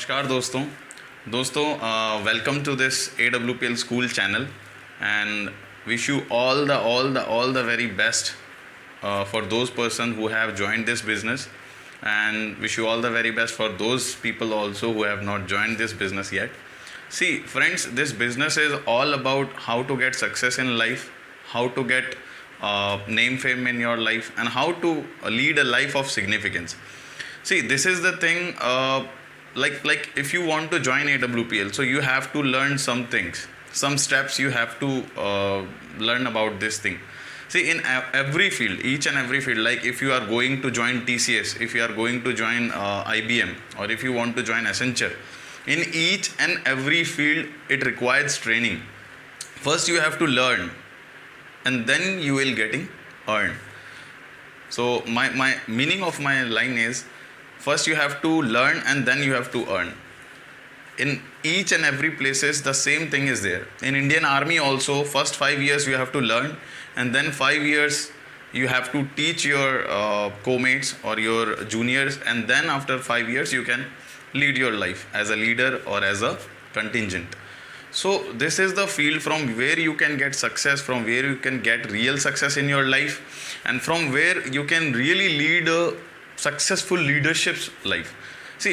नमस्कार दोस्तों welcome to this AWPL school channel and wish you all the very best for those person who have joined this business, and wish you all the very best for those people also who have not joined this business yet. See friends, this business is all about how to get success in life, how to get name fame in your life, and how to lead a life of significance. See, this is the thing. Like if you want to join AWPL, so you have to learn some things, some steps you have to learn about this thing. See, in every field, each and every field, like if you are going to join TCS, if you are going to join IBM, or if you want to join Accenture, in each and every field, it requires training. First, you have to learn, and then you will getting earn. So my meaning of my line is, first you have to learn and then you have to earn. In each and every places the same thing is there. In Indian Army also, first 5 years you have to learn, and then 5 years you have to teach your co-mates or your juniors, and then after 5 years you can lead your life as a leader or as a contingent. So this is the field from where you can get success, from where you can get real success in your life, and from where you can really lead a successful leadership's life. See,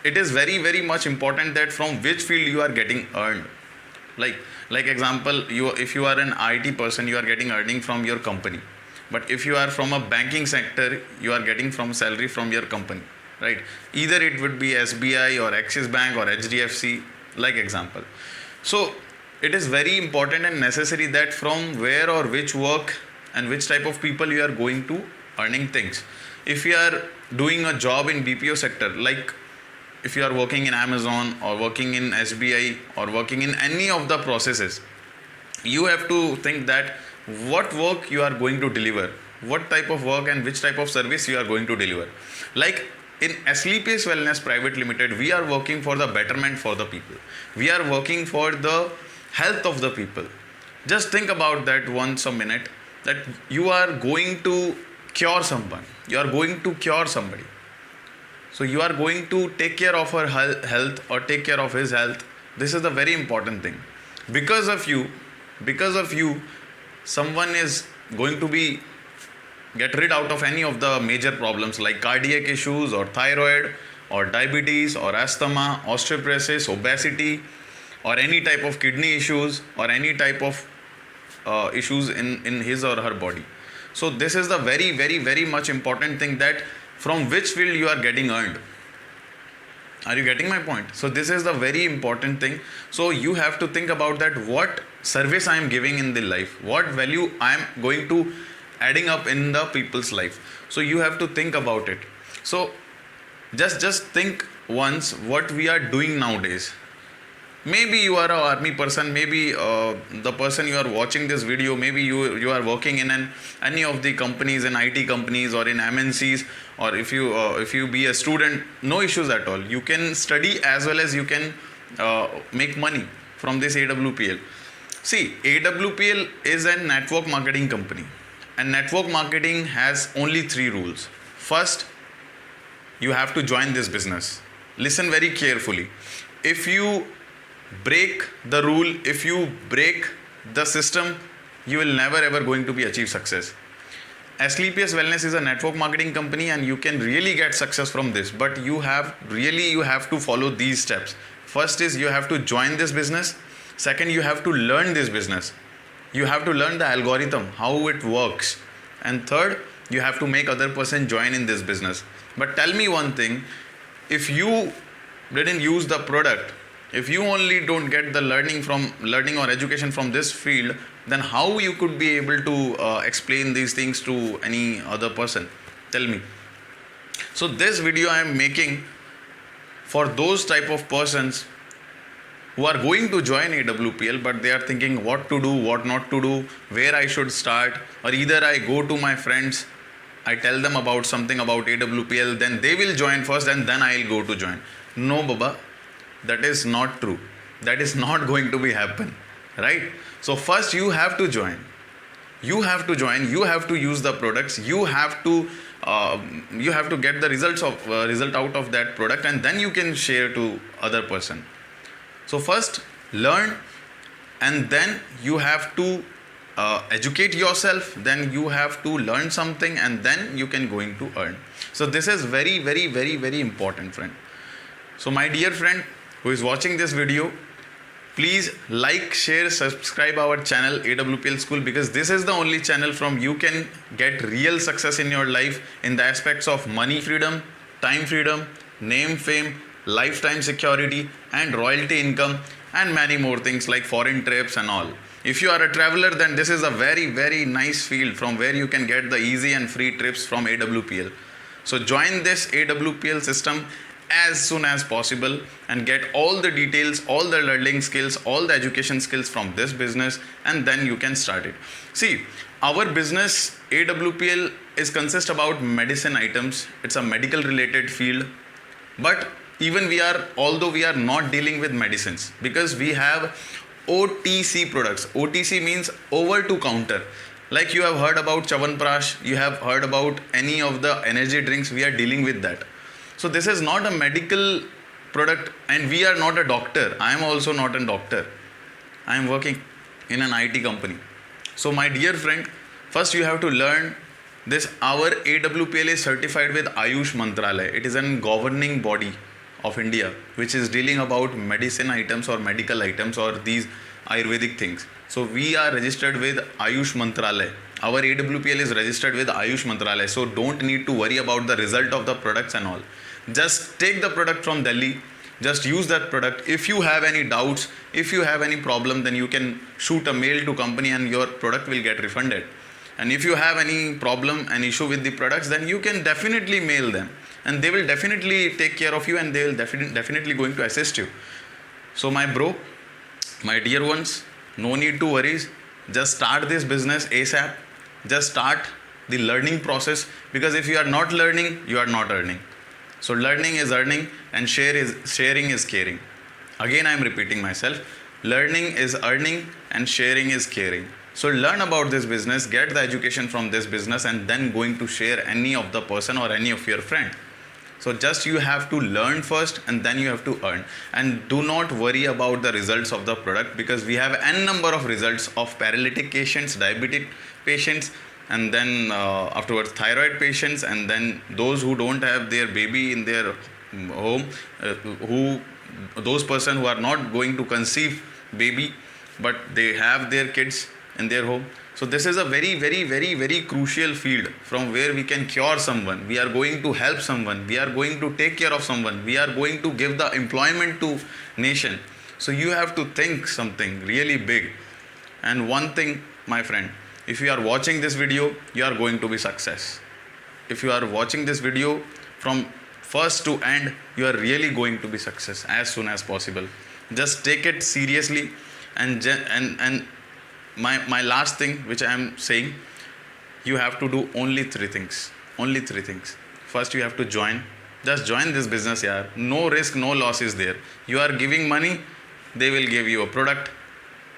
it is very much important that from which field you are getting earned. Like example, if you are an IT person, you are getting earning from your company. But if you are from a banking sector, you are getting from salary from your company, right? Either it would be SBI or Axis Bank or HDFC, like example. So it is very important and necessary that from where or which work and which type of people you are going to earning things. If you are doing a job in BPO sector, like if you are working in Amazon or working in SBI or working in any of the processes, you have to think that what work you are going to deliver, what type of work and which type of service you are going to deliver. Like in Asclepius Wellness Private Limited, we are working for the betterment for the people. We are working for the health of the people. Just think about that once a minute, that you are going to cure someone, you are going to cure somebody. So you are going to take care of her health or take care of his health. This is the very important thing. Because of you, someone is going to be get rid out of any of the major problems like cardiac issues or thyroid or diabetes or asthma, osteoporosis, obesity, or any type of kidney issues or any type of issues in his or her body. So this is the very much important thing, that from which field you are getting earned. Are you getting my point? So this is the very important thing. So you have to think about that, what service I am giving in the life, what value I am going to adding up in the people's life. So you have to think about it. So just think once what we are doing nowadays. Maybe you are an army person, maybe the person you are watching this video, maybe you are working in any of the companies, in IT companies or in MNCs, or if you be a student, no issues at all. You can study as well as you can make money from this AWPL. See, AWPL is a network marketing company, and network marketing has only 3 rules. First, you have to join this business. Listen very carefully. If you break the rule, if you break the system, you will never ever going to be achieve success. Asclepius Wellness is a network marketing company, and you can really get success from this, but you have to follow these steps. First is you have to join this business. Second, you have to learn this business. You have to learn the algorithm, how it works. And third, you have to make other person join in this business. But tell me one thing, if you didn't use the product, if you only don't get the learning or education from this field, then how you could be able to explain these things to any other person? Tell me. So this video I am making for those type of persons who are going to join AWPL, but they are thinking what to do, what not to do, where I should start, or either I go to my friends, I tell them about something about AWPL, then they will join first and then I will go to join. No, Baba. That is not true. That is not going to be happen, right? So first you have to join. You have to join. You have to use the products. You have to you have to get the result out of that product, and then you can share to other person. So first learn, and then you have to educate yourself, then you have to learn something, and then you can going to earn. So this is very, very, very, very important, friend. So my dear friend who is watching this video, please like, share, subscribe our channel AWPL School, because this is the only channel from you can get real success in your life in the aspects of money freedom, time freedom, name, fame, lifetime security, and royalty income, and many more things like foreign trips and all. If you are a traveler, then this is a very, very nice field from where you can get the easy and free trips from AWPL. So join this AWPL system as soon as possible and get all the details, all the learning skills, all the education skills from this business, and then you can start it. See, our business AWPL is consist about medicine items. It's a medical related field, but even although we are not dealing with medicines, because we have OTC products. OTC means over to counter. Like you have heard about Chyawanprash, you have heard about any of the energy drinks, we are dealing with that. So this is not a medical product, and we are not a doctor. I am also not a doctor. I am working in an IT company. So my dear friend, first you have to learn this. Our AWPL is certified with Ayush Mantralaya. It is a governing body of India which is dealing about medicine items or medical items or these Ayurvedic things. So we are registered with Ayush Mantralaya. Our AWPL is registered with Ayush Mantralaya. So don't need to worry about the result of the products and all. Just take the product from Delhi. Just use that product. If you have any doubts, if you have any problem, then you can shoot a mail to company and your product will get refunded. And if you have any problem, an issue with the products, then you can definitely mail them, and they will definitely take care of you, and they will definitely going to assist you. So my bro, my dear ones, no need to worry. Just start this business ASAP. Just start the learning process, because if you are not learning, you are not earning. So learning is earning, and sharing is caring. Again, I am repeating myself. Learning is earning, and sharing is caring. So learn about this business, get the education from this business, and then going to share any of the person or any of your friend. So just you have to learn first, and then you have to earn. And do not worry about the results of the product, because we have n number of results of paralytic patients, diabetic patients, and then afterwards thyroid patients, and then those who don't have their baby in their home, those person who are not going to conceive baby, but they have their kids in their home. So this is a very, very, very, very crucial field from where we can cure someone. We are going to help someone. We are going to take care of someone. We are going to give the employment to nation. So you have to think something really big. And one thing, my friend, if you are watching this video, you are going to be success. If you are watching this video from first to end, you are really going to be success as soon as possible. Just take it seriously, and my last thing which I am saying, you have to do only three things. Only three things. First, you have to join. Just join this business, yaar. No risk, no loss is there. You are giving money, they will give you a product.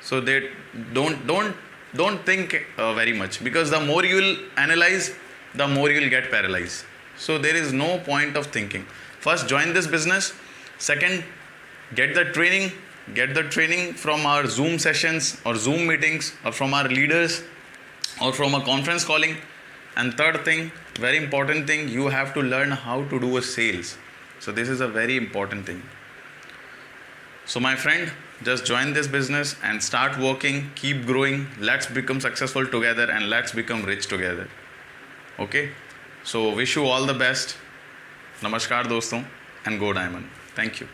So they don't think very much, because the more you will analyze, the more you will get paralyzed. So there is no point of thinking. First, join this business. Second, get the training from our Zoom sessions or Zoom meetings, or from our leaders, or from a conference calling. And third thing, very important thing, you have to learn how to do a sales. So this is a very important thing. So my friend, just join this business and start working, keep growing. Let's become successful together, and let's become rich together. Okay? So wish you all the best. Namaskar doston, and go Diamond. Thank you.